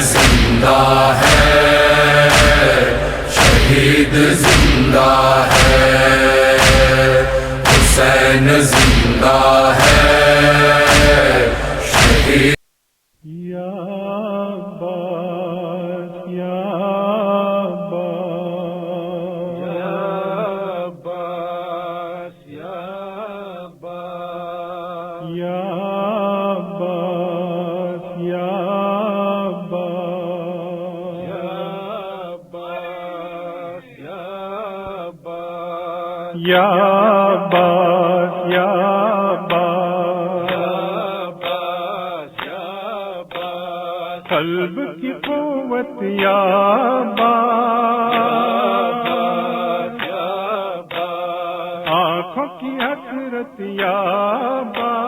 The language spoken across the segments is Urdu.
زندہ ہے، شہید زندہ ہے، حسین زندہ ہے، شہید یا عباس یا عباس یا عباس یا عباس یا عباس یا عباس یا عباس یا عباس قلب کی قوت یا عباس آنکھوں کی حسرت یا عباس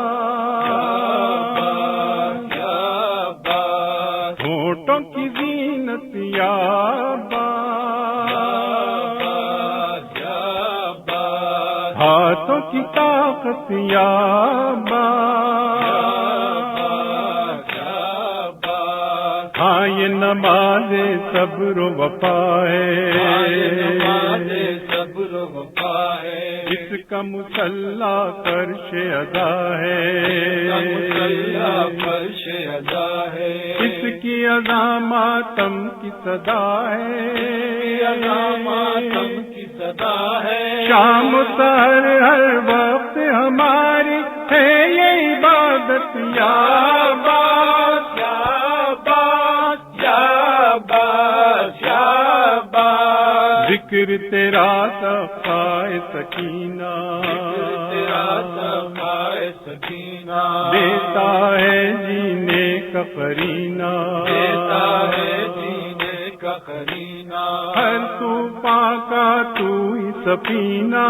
ہونٹوں کی زینت یا عباس ہاتھوں کی طاقت یا عباس ہاں یہ نماز صبر و وفا ہے، اس کا مصلی فرش ادا ہے، اس کی اذا ماتم کی صدا ہے، شام و سحر ہر وقت ہماری ہے یہ عبادت یا عباس یا عباس یا عباس یا عباس ذکر تیرا صفائے سکینہ دیتا ہے جینے کا قرینہ ہر طوفان کا تو ہی سفینہ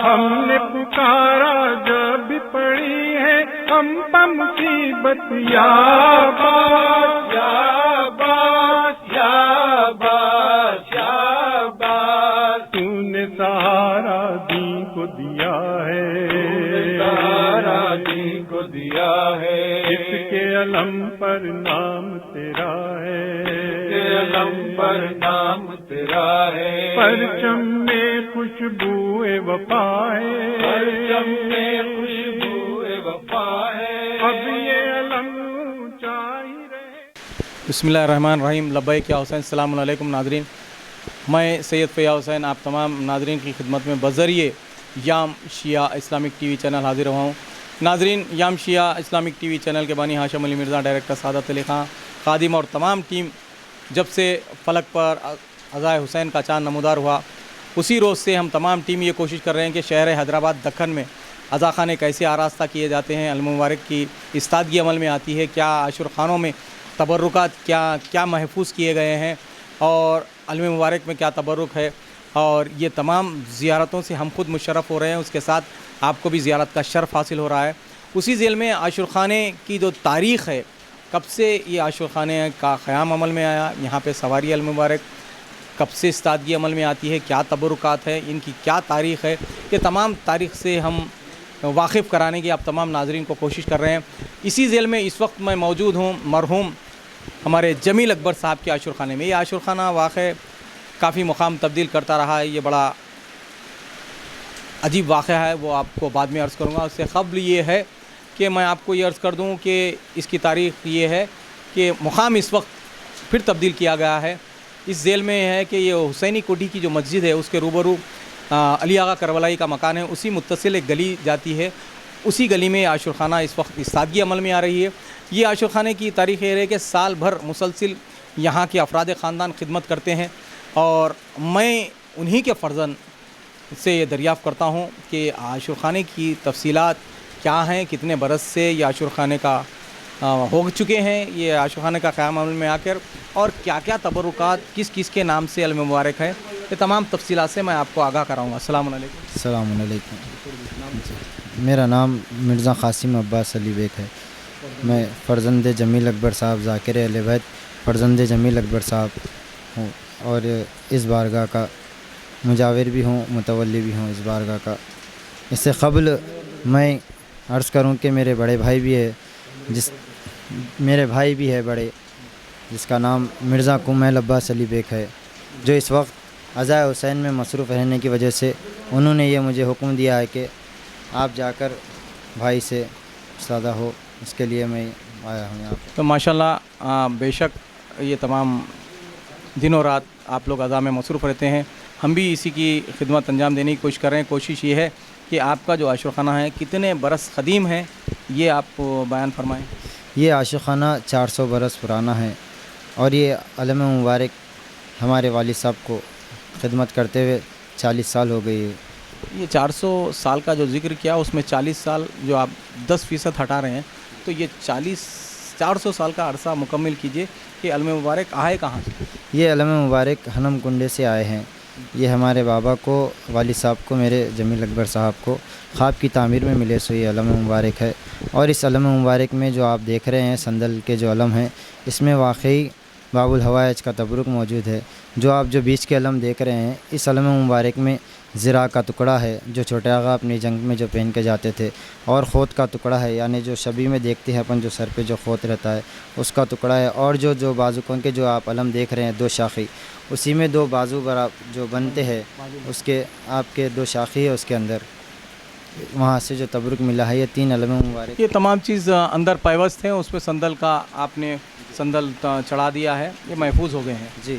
ہم نے پکارا جب پڑی ہے ہم پہ مصیبت یا عباس یا عباس یا عباس یا عباس تو نے سہارا دین کو دیا ہے، اس کے علم پر نام تیرا ہے، پرچم میں خوشبوئے وفا ہے، اب یہ علم اونچا ہی رہے۔ بسم اللہ الرحمن الرحیم، لبیک یا حسین، السلام علیکم ناظرین، میں سید فیاض حسین آپ تمام ناظرین کی خدمت میں بذریعہ یام شیعہ اسلامک ٹی وی چینل حاضر ہوا ہوں۔ ناظرین، یام شیعہ اسلامک ٹی وی چینل کے بانی ہاشم علی مرزا، ڈائریکٹر سعادت علی خان، خادم اور تمام ٹیم جب سے فلک پر عزائے حسین کا چاند نمودار ہوا اسی روز سے ہم تمام ٹیم یہ کوشش کر رہے ہیں کہ شہر حیدرآباد دکن میں عزا خانے کیسے آراستہ کیے جاتے ہیں، المبارک کی استادگی عمل میں آتی ہے، کیا عاشور خانوں میں تبرکات کیا محفوظ کیے گئے ہیں اور علم مبارک میں کیا تبرک ہے، اور یہ تمام زیارتوں سے ہم خود مشرف ہو رہے ہیں، اس کے ساتھ آپ کو بھی زیارت کا شرف حاصل ہو رہا ہے۔ اسی ذیل میں عاشور خانے کی جو تاریخ ہے، کب سے یہ عاشور خانے کا قیام عمل میں آیا، یہاں پہ سواری المبارک کب سے استادگی عمل میں آتی ہے، کیا تبرکات ہے، ان کی کیا تاریخ ہے، یہ تمام تاریخ سے ہم واقف کرانے کی آپ تمام ناظرین کو کوشش کر رہے ہیں۔ اسی ذیل میں اس وقت میں موجود ہوں مرحوم ہمارے جمیل اکبر صاحب کے عاشور خانے میں۔ یہ عاشور خانہ واقع کافی مقام تبدیل کرتا رہا ہے، یہ بڑا عجیب واقعہ ہے، وہ آپ کو بعد میں عرض کروں گا۔ اس سے قبل یہ ہے کہ میں آپ کو یہ عرض کر دوں کہ اس کی تاریخ یہ ہے کہ مقام اس وقت پھر تبدیل کیا گیا ہے۔ اس ذیل میں ہے کہ یہ حسینی کوٹھی کی جو مسجد ہے اس کے روبرو علی آغا کربلائی کا مکان ہے، اسی متصل ایک گلی جاتی ہے، اسی گلی میں عاشور خانہ اس وقت استادگی عمل میں آ رہی ہے۔ یہ عاشور خانے کی تاریخ یہ ہے کہ سال بھر مسلسل یہاں کے افراد خاندان خدمت کرتے ہیں، اور میں انہی کے فرزند سے یہ دریافت کرتا ہوں کہ عاشور خانے کی تفصیلات کیا ہیں، کتنے برس سے یہ عاشور خانے کا ہو چکے ہیں، یہ عاشور خانے کا قیام عمل میں آ کر، اور کیا کیا تبرکات کس کس کے نام سے علم مبارک ہے، یہ تمام تفصیلات سے میں آپ کو آگاہ کراؤں گا۔ السلام علیکم۔ السلام علیکم، میرا نام مرزا قاسم عباس علی بیگ ہے، میں فرزند جمیل اکبر صاحب ذاکر اہل بیت فرزند جمیل اکبر صاحب ہوں، اور اس بارگاہ کا مجاور بھی ہوں، متولی بھی ہوں اس بارگاہ کا۔ اس سے قبل میں عرض کروں کہ میرے بڑے بھائی بھی ہے جس میرے بھائی بھی ہے بڑے، جس کا نام مرزا کمیل عباس علی بیگ ہے، جو اس وقت عزائے حسین میں مصروف رہنے کی وجہ سے انہوں نے یہ مجھے حکم دیا ہے کہ آپ جا کر بھائی سے سادہ ہو، اس کے لیے میں آیا ہوں یہاں پہ۔ تو ماشاءاللہ بے شک یہ تمام دن و رات آپ لوگ اذا میں مصروف رہتے ہیں، ہم بھی اسی کی خدمت انجام دینے کی کوشش کر رہے ہیں۔ کوشش یہ ہے کہ آپ کا جو عاشقانہ ہے کتنے برس قدیم ہے، یہ آپ بیان فرمائیں۔ یہ عاشقانہ 400 برس پرانا ہے، اور یہ علم مبارک ہمارے والد صاحب کو خدمت کرتے ہوئے 40 سال ہو گئی ہے۔ یہ 400 سال کا جو ذکر کیا اس میں 40 سال جو آپ 10% ہٹا رہے ہیں، تو یہ 400 سال کا عرصہ مکمل کیجئے کہ علم مبارک آئے کہاں سے؟ یہ علم مبارک ہنم کنڈے سے آئے ہیں۔ یہ ہمارے بابا کو، والد صاحب کو، میرے جمیل اکبر صاحب کو خواب کی تعمیر میں ملے سو یہ علم مبارک ہے۔ اور اس علم مبارک میں جو آپ دیکھ رہے ہیں صندل کے جو علم ہیں، اس میں واقعی باب الحوائج کا تبرک موجود ہے۔ جو آپ جو بیچ کے علم دیکھ رہے ہیں، اس علم مبارک میں زرا کا ٹکڑا ہے جو چھوٹے آغا اپنی جنگ میں جو پہن کے جاتے تھے، اور خود کا ٹکڑا ہے، یعنی جو شبی میں دیکھتے ہیں اپن جو سر پہ جو خود رہتا ہے اس کا ٹکڑا ہے، اور جو بازوکوں کے جو آپ علم دیکھ رہے ہیں 2 شاخی، اسی میں 2 بازو جو بنتے ہیں، اس کے آپ کے 2 شاخی ہے، اس کے اندر وہاں سے جو تبرک ملا ہے۔ یہ 3 علم مبارک، یہ تمام چیز اندر پیوست ہیں، اس پہ صندل کا آپ نے صندل چڑھا دیا ہے، یہ محفوظ ہو گئے ہیں۔ جی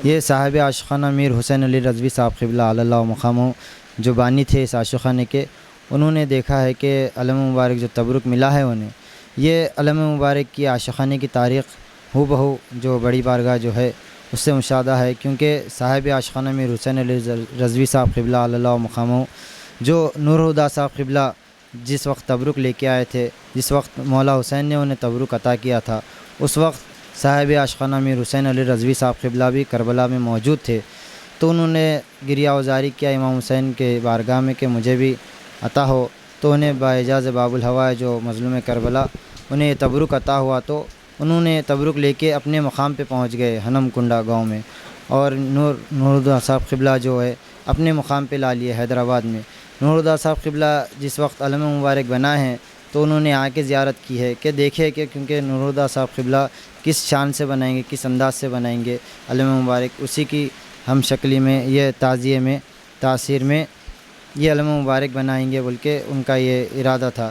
یہ صاحب عاشقانہ میر حسین علی رضوی صاحب قبلہ علی اللہ مقامہ جو بانی تھے اس عاشقانے کے، انہوں نے دیکھا ہے کہ علم مبارک جو تبرک ملا ہے انہیں، یہ علم مبارک کی عاشقانے کی تاریخ ہو بہو جو بڑی بارگاہ جو ہے اس سے مشاہدہ ہے، کیونکہ صاحب عاشقانہ میر حسین علی رضوی صاحب قبلہ علی اللہ مقامہ جو نور ہدا صاحب قبلہ جس وقت تبرک لے کے آئے تھے، جس وقت مولا حسین نے انہیں تبرک عطا کیا تھا، اس وقت صاحب عاشقانہ میر حسین علی رضوی صاحب قبلہ بھی کربلا میں موجود تھے، تو انہوں نے گریہ وزاری کیا امام حسین کے بارگاہ میں کہ مجھے بھی عطا ہو، تو انہیں باعجاز باب الہوا جو مظلوم کربلا انہیں تبرک عطا ہوا، تو انہوں نے تبرک لے کے اپنے مقام پہ پہنچ گئے ہنم کنڈا گاؤں میں، اور نورہدا صاحب قبلہ جو ہے اپنے مقام پہ لا لیے حیدرآباد میں۔ نورہدا صاحب قبلہ جس وقت علم مبارک بنائے ہیں تو انہوں نے آ کے زیارت کی ہے کہ دیکھے کہ کیونکہ نورہدا صاحب قبلہ کس شان سے بنائیں گے، کس انداز سے بنائیں گے علم مبارک، اسی کی ہم شکلی میں یہ تعزیے میں تاثیر میں یہ علم مبارک بنائیں گے بول کے ان کا یہ ارادہ تھا۔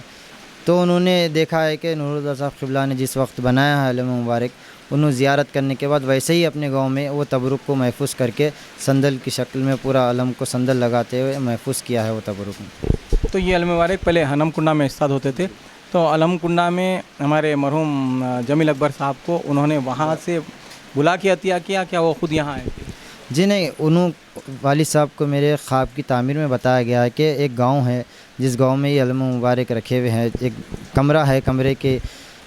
تو انہوں نے دیکھا ہے کہ نورہدا صاحب قبلہ نے جس وقت بنایا ہے علم مبارک، انہوں زیارت کرنے کے بعد ویسے ہی اپنے گاؤں میں وہ تبرک کو محفوظ کر کے صندل کی شکل میں پورا علم کو صندل لگاتے ہوئے محفوظ کیا ہے وہ تبرک میں۔ تو یہ علم مبارک پہلے ہنم کنڈا میں استاد ہوتے تھے، تو علم کنڈا میں ہمارے مرحوم جمیل اکبر صاحب کو انہوں نے وہاں سے بلا کے عطیہ کیا، کیا وہ خود یہاں آئے؟ جی نہیں، انہوں والد صاحب کو میرے خواب کی تعمیر میں بتایا گیا ہے کہ ایک گاؤں ہے جس گاؤں میں یہ علم مبارک رکھے ہوئے ہیں، ایک کمرہ ہے، کمرے کے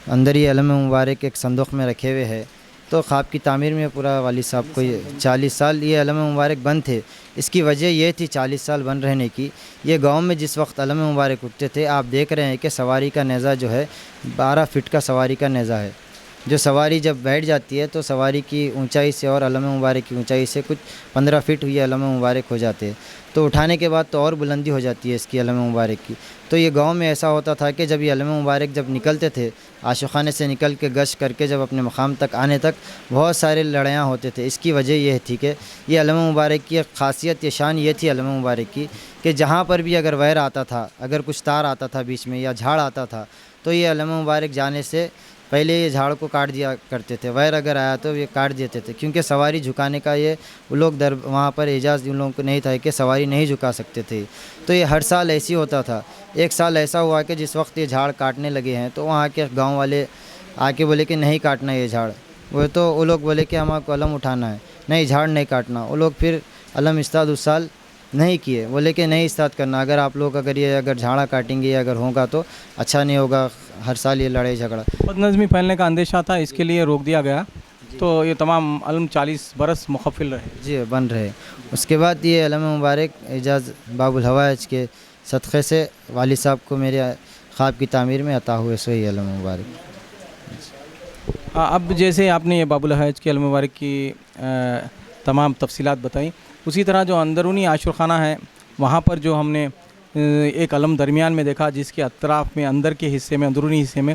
اندر یہ علم مبارک ایک صندوق میں رکھے ہوئے ہے۔ تو خواب کی تعمیر میں پورا والد صاحب کو یہ 40 سال یہ علم مبارک بند تھے۔ اس کی وجہ یہ تھی 40 سال بند رہنے کی، یہ گاؤں میں جس وقت علم مبارک اٹھتے تھے، آپ دیکھ رہے ہیں کہ سواری کا نیزہ جو ہے 12 فٹ کا سواری کا نیزہ ہے، جو سواری جب بیٹھ جاتی ہے تو سواری کی اونچائی سے اور علم مبارک کی اونچائی سے کچھ 15 فٹ یہ علم مبارک ہو جاتے ہیں، تو اٹھانے کے بعد تو اور بلندی ہو جاتی ہے اس کی علم مبارک کی۔ تو یہ گاؤں میں ایسا ہوتا تھا کہ جب یہ علم مبارک جب نکلتے تھے عاشقانے سے نکل کے گشت کر کے جب اپنے مقام تک آنے تک بہت سارے لڑیاں ہوتے تھے۔ اس کی وجہ یہ تھی کہ یہ علم مبارک کی ایک خاصیت، یہ شان یہ تھی علم مبارک کی کہ جہاں پر بھی اگر ویر آتا تھا، اگر کچھ تار آتا تھا بیچ میں یا جھاڑ آتا تھا، تو یہ علم مبارک جانے سے پہلے یہ جھاڑ کو کاٹ دیا کرتے تھے، ویر اگر آیا تو یہ کاٹ دیتے تھے، کیونکہ سواری جھکانے کا یہ وہ لوگ وہاں پر اعجاز ان لوگوں کو نہیں تھا کہ سواری نہیں جھکا سکتے تھے۔ تو یہ ہر سال ایسی ہوتا تھا۔ ایک سال ایسا ہوا کہ جس وقت یہ جھاڑ کاٹنے لگے ہیں تو وہاں کے گاؤں والے آ کے بولے کہ نہیں کاٹنا یہ جھاڑ، وہ لوگ بولے کہ ہمارے کو علم اٹھانا ہے، نہیں جھاڑ نہیں کاٹنا۔ وہ لوگ پھر علم استاد اس سال نہیں کیے، بولے کہ نہیں استاد کرنا، اگر آپ لوگ اگر جھاڑا کاٹیں گے اگر ہوگا تو اچھا نہیں ہوگا، ہر سال یہ لڑائی جھگڑا۔ بد نظمی پھیلنے کا اندیشہ تھا، اس کے لیے روک دیا گیا، تو یہ تمام علم 40 برس مخفل رہے۔ جی بن رہے۔ اس کے بعد یہ علم مبارک اعجاز باب الحوائج کے صدقے سے والد صاحب کو میرے خواب کی تعمیر میں عطا ہوئے، سو یہ علم مبارک۔ اب جیسے آپ نے یہ باب الحوائج کے علم مبارک کی تمام تفصیلات بتائیں، اسی طرح جو اندرونی عاشقانہ ہے وہاں پر جو ہم نے ایک علم درمیان میں دیکھا جس کے اطراف میں اندر کے حصے میں، اندرونی حصے میں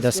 10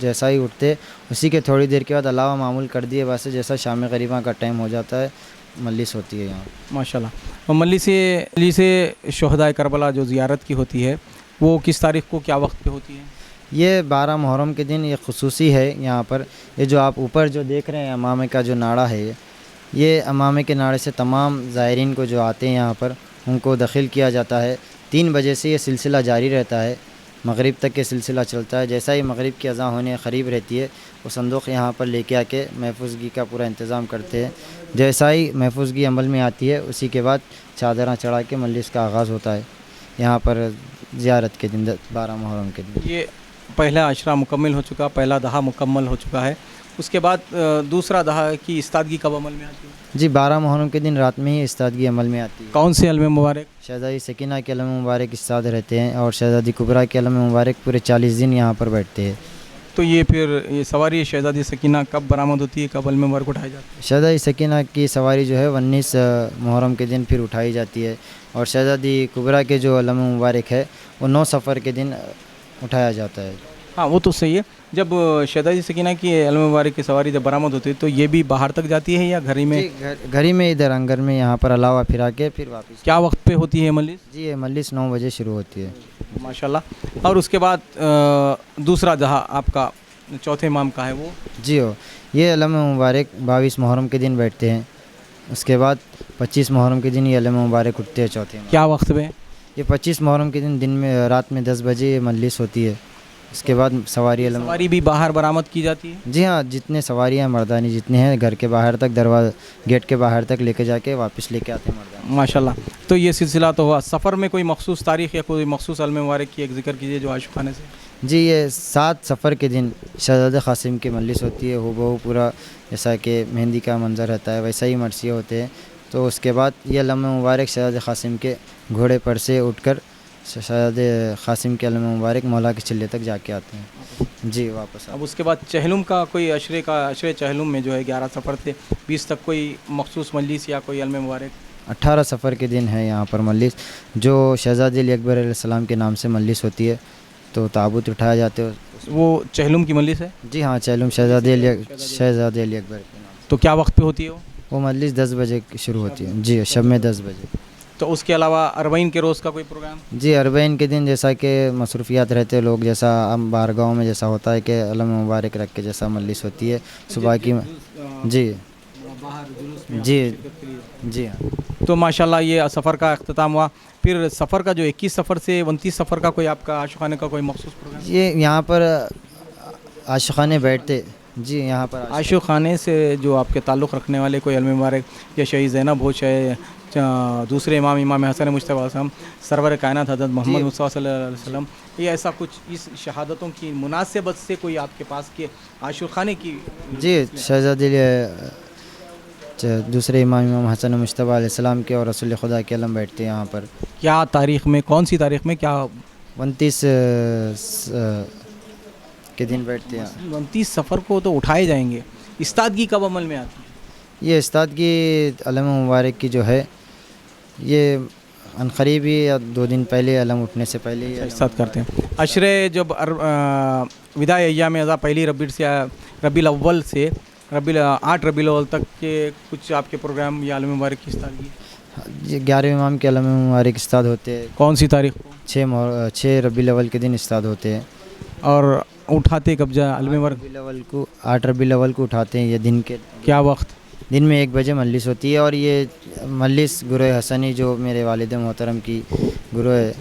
جیسا ہی اٹھتے اسی کے تھوڑی دیر کے بعد علاوہ معمول کر دیے ویسے جیسا شام غریبہ کا ٹائم ہو جاتا ہے مجلس ہوتی ہے یہاں. ماشاء اللہ. اور مجلس شہدائے کربلا جو زیارت کی ہوتی ہے وہ کس تاریخ کو کیا وقت پہ ہوتی ہے؟ یہ 12 محرم کے دن یہ خصوصی ہے یہاں پر. یہ جو آپ اوپر جو دیکھ رہے ہیں امامے کا جو ناڑا ہے یہ امامے کے ناڑے سے تمام زائرین کو جو آتے ہیں یہاں پر ان کو داخل کیا جاتا ہے. 3 بجے سے یہ سلسلہ جاری رہتا ہے, مغرب تک یہ سلسلہ چلتا ہے. جیسا ہی مغرب کی اذان ہونے قریب رہتی ہے وہ صندوق یہاں پر لے کے آ کے محفوظگی کا پورا انتظام کرتے ہیں. جیسا ہی محفوظگی عمل میں آتی ہے اسی کے بعد چادراں چڑھا کے مجلس کا آغاز ہوتا ہے یہاں پر زیارت کے دن 12 محرم کے دن. یہ پہلا عشرہ مکمل ہو چکا, پہلا دہا مکمل ہو چکا ہے, اس کے بعد دوسرا دہا کی استادگی کب عمل میں آتی ہے؟ جی 12 محرم کے دن رات میں ہی استادگی عمل میں آتی ہے. کون سے علم مبارک؟ شہزادی سکینہ کے علم مبارک استاد رہتے ہیں اور شہزادی کبریٰ کے علم مبارک پورے 40 دن یہاں پر بیٹھتے ہیں. تو یہ پھر یہ سواری شہزادی سکینہ کب برآمد ہوتی ہے, کب علم مبارک اٹھائی جاتی ہے؟ شہزادی سکینہ کی سواری جو ہے 19 محرم کے دن پھر اٹھائی جاتی ہے اور شہزادی کبریٰ کے جو علم مبارک ہے وہ 9 صفر کے دن اٹھایا جاتا ہے. ہاں وہ تو صحیح ہے. جب شہزادی سکینہ کی علم مبارک کی سواری جب برآمد ہوتی ہے تو یہ بھی باہر تک جاتی ہے یا گھر ہی میں؟ جی گھر ہی میں ادھر انگر میں یہاں پر علاوہ پھرا کے پھر واپس. کیا وقت پہ ہوتی ہے مجلس؟ جی یہ مجلس 9 بجے شروع ہوتی ہے. ماشاءاللہ. اور اس کے بعد دوسرا دہا آپ کا چوتھے امام کا ہے وہ؟ جی ہو یہ علم مبارک 22 محرم کے دن بیٹھتے ہیں. اس کے بعد 25 محرم کے دن یہ علم مبارک اٹھتے ہیں چوتھے امام. کیا وقت پہ؟ یہ 25 محرم کے دن میں رات میں 10 بجے یہ مجلس ہوتی ہے. اس کے بعد سواری علم سواری بھی باہر برآمد کی جاتی ہے؟ جی ہاں جتنے سواری ہیں مردانی جتنے ہیں گھر کے باہر تک دروازہ گیٹ کے باہر تک لے کے جا کے واپس لے کے آتے ہیں مردانی. ماشاءاللہ. تو یہ سلسلہ تو ہوا. سفر میں کوئی مخصوص تاریخ یا کوئی مخصوص علم مبارک کی ایک ذکر کیجیے جو عاشق خانے سے. جی یہ 7 صفر کے دن شہزادہ قاسم کی مجلس ہوتی ہے. ہو بہو پورا جیسا کہ مہندی کا منظر رہتا ہے ویسا ہی مرثیے ہوتے ہیں. تو اس کے بعد یہ علم مبارک شہزادہ قاسم کے گھوڑے پر سے اٹھ کر شہزادہ قاسم کے علم مبارک مولا کے چلے تک جا کے آتے ہیں. جی واپس. اب اس کے بعد چہلم کا کوئی عشرے چہلم میں جو ہے 11 صفر سے 20 تک کوئی مخصوص مجلس یا کوئی علم مبارک؟ 18 صفر کے دن ہے یہاں پر مجلس جو شہزادی علی اکبر علیہ السلام کے نام سے مجلس ہوتی ہے. تو تابوت اٹھایا جاتے ہیں. وہ چہلم کی مجلس ہے؟ جی ہاں چہلم شہزادی علی اکبر کے نام. تو کیا وقت پہ ہوتی ہے وہ مجلس 10 بجے شروع ہوتی ہے. جی شب میں 10 بجے. تو اس کے علاوہ اربعین کے روز کا کوئی پروگرام؟ جی اربعین کے دن جیسا کہ مصروفیات رہتے لوگ جیسا بارگاہوں میں جیسا ہوتا ہے کہ علم مبارک رکھ کے جیسا مجلس ہوتی ہے صبح کی. جی جی جی ہاں. تو ماشاءاللہ یہ سفر کا اختتام ہوا. پھر سفر کا جو 21 سفر سے 29 سفر کا کوئی آپ کا عاشقانے کا کوئی مخصوص پروگرام؟ یہ یہاں پر عاشقانے بیٹھتے. جی یہاں پر عاشق خانے سے جو آپ کے تعلق رکھنے والے کوئی علم مبارک یا شہید زینب ہو چاہے دوسرے امام حسن مجتبیٰ علیہ السلام سرور کائنات حضرت محمد مصطفیٰ صلی اللہ علیہ وسلم یہ ایسا کچھ اس شہادتوں کی مناسبت سے کوئی آپ کے پاس کے عاشق خانے کی؟ جی شہزادی دوسرے امام حسن مجتبیٰ علیہ السلام کے اور رسول خدا کے علم بیٹھتے ہیں یہاں پر. کیا تاریخ میں, کون سی تاریخ میں, کیا 29 کے دن بیٹھتے ہیں. 29 سفر کو تو اٹھائے جائیں گے. استادگی کب عمل میں آتی ہے؟ یہ استادگی علم مبارک کی جو ہے یہ عنقریب ہی یا 2 دن پہلے علم اٹھنے سے پہلے ہی استاد کرتے ہیں. عشرے جب وداع ایام اعضا پہلی ربیع الاول سے 8 ربیع الاول تک کے کچھ آپ کے پروگرام یا علم مبارک کی استادگی؟ 11 امام کے علم مبارک استاد ہوتے ہیں. کون سی تاریخ کو؟ 6 ربیع الاول کے دن استاد ہوتے ہیں. اور اٹھاتے کب جا علم مبارک؟ 8 ربیع الاول کو اٹھاتے ہیں. یہ دن کے کیا وقت؟ دن میں 1 بجے مجلس ہوتی ہے. اور یہ مجلس گروہ حسنی جو میرے والد محترم کی گروہ ہے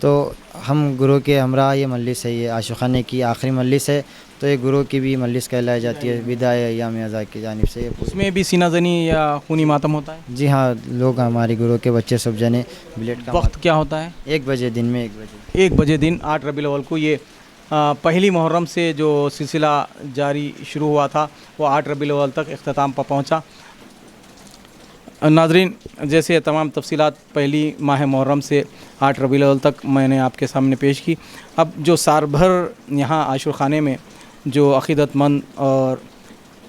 تو ہم گروہ کے ہمراہ یہ مجلس ہے. یہ عاشقانے کی آخری مجلس ہے تو یہ گروہ کی بھی مجلس کہلائی جاتی ہے وداع ایام اعضا کی جانب سے. اس میں بھی سینہ زنی یا خونی ماتم ہوتا ہے؟ جی ہاں لوگ ہماری گروہ کے بچے سب جنے بلیٹ کا. وقت کیا ہوتا ہے؟ 1 بجے دن میں 1 بجے 1 بجے دن 8 ربیع الاول کو. یہ پہلی محرم سے جو سلسلہ جاری شروع ہوا تھا وہ 8 ربیع الاول تک اختتام پر پہنچا. ناظرین جیسے تمام تفصیلات پہلی ماہ محرم سے 8 ربیع الاول تک میں نے آپ کے سامنے پیش کی. اب جو سال بھر یہاں عاشق خانے میں جو عقیدت مند اور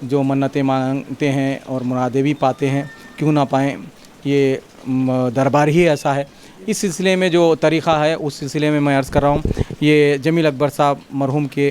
جو منتیں مانگتے ہیں اور مرادیں بھی پاتے ہیں کیوں نہ پائیں, یہ دربار ہی ایسا ہے. اس سلسلے میں جو طریقہ ہے اس سلسلے میں عرض کر رہا ہوں. یہ جمیل اکبر صاحب مرحوم کے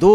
2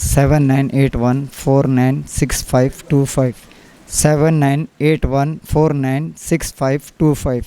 7981496525 7981496525।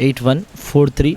8143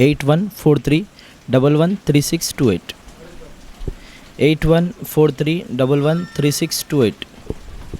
8143113628 8143113628।